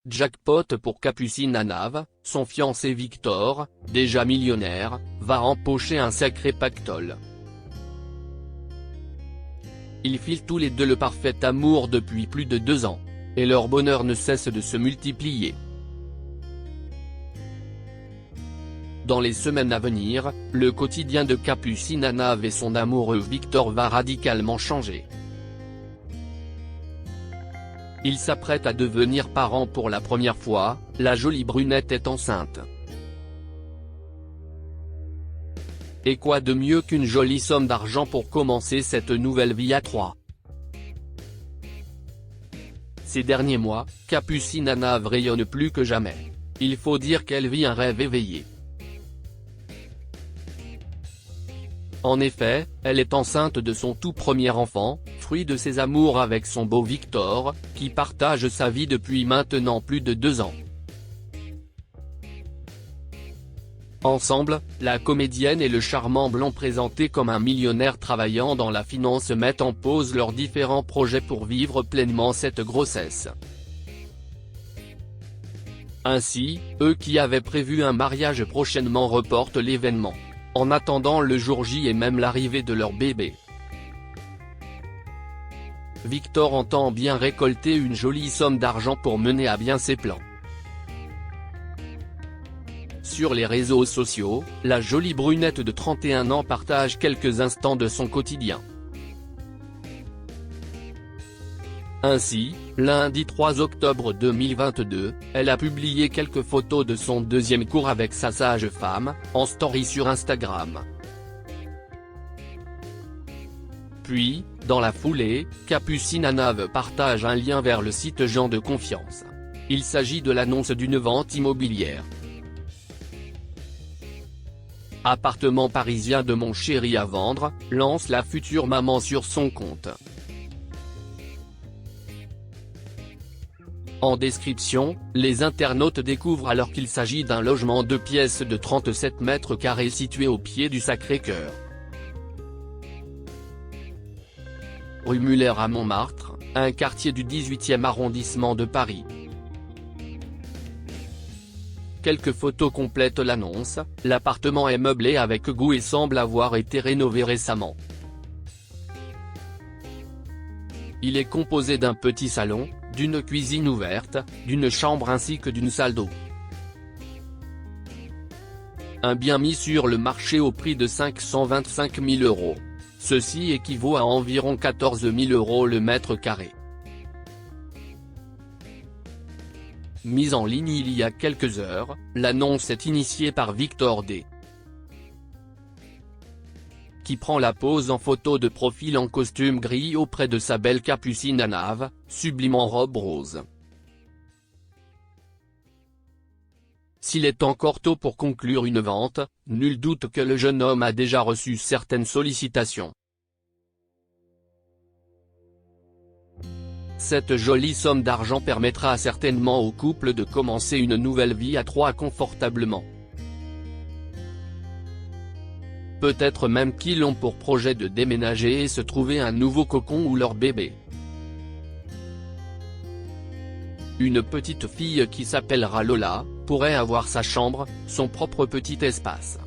Jackpot pour Capucine Anave, son fiancé Victor, déjà millionnaire, va empocher un sacré pactole. Ils filent tous les deux le parfait amour depuis plus de 2 ans. Et leur bonheur ne cesse de se multiplier. Dans les semaines à venir, le quotidien de Capucine Anave et son amoureux Victor va radicalement changer. Ils s'apprêtent à devenir parents pour la première fois, la jolie brunette est enceinte. Et quoi de mieux qu'une jolie somme d'argent pour commencer cette nouvelle vie à 3. Ces derniers mois, Capucine Anave rayonne plus que jamais. Il faut dire qu'elle vit un rêve éveillé. En effet, elle est enceinte de son tout premier enfant, fruit de ses amours avec son beau Victor, qui partage sa vie depuis maintenant plus de 2 ans. Ensemble, la comédienne et le charmant blond présenté comme un millionnaire travaillant dans la finance mettent en pause leurs différents projets pour vivre pleinement cette grossesse. Ainsi, eux qui avaient prévu un mariage prochainement reportent l'événement, en attendant le jour J et même l'arrivée de leur bébé. Victor entend bien récolter une jolie somme d'argent pour mener à bien ses plans. Sur les réseaux sociaux, la jolie brunette de 31 ans partage quelques instants de son quotidien. Ainsi, lundi 3 octobre 2022, elle a publié quelques photos de son deuxième cours avec sa sage-femme, en story sur Instagram. Puis, dans la foulée, Capucine Anave partage un lien vers le site Gens de confiance. Il s'agit de l'annonce d'une vente immobilière. Appartement parisien de mon chéri à vendre, lance la future maman sur son compte. En description, les internautes découvrent alors qu'il s'agit d'un logement 2 pièces de 37 mètres carrés situé au pied du Sacré-Cœur. Rue Muller à Montmartre, un quartier du 18e arrondissement de Paris. Quelques photos complètent l'annonce, l'appartement est meublé avec goût et semble avoir été rénové récemment. Il est composé d'un petit salon, d'une cuisine ouverte, d'une chambre ainsi que d'une salle d'eau. Un bien mis sur le marché au prix de 525 000 €. Ceci équivaut à environ 14 000 € le mètre carré. Mise en ligne il y a quelques heures, l'annonce est initiée par Victor D, qui prend la pose en photo de profil en costume gris auprès de sa belle Capucine Anave, sublime en robe rose. S'il est encore tôt pour conclure une vente, nul doute que le jeune homme a déjà reçu certaines sollicitations. Cette jolie somme d'argent permettra certainement au couple de commencer une nouvelle vie à 3 confortablement. Peut-être même qu'ils ont pour projet de déménager et se trouver un nouveau cocon ou leur bébé. Une petite fille qui s'appellera Lola, pourrait avoir sa chambre, son propre petit espace.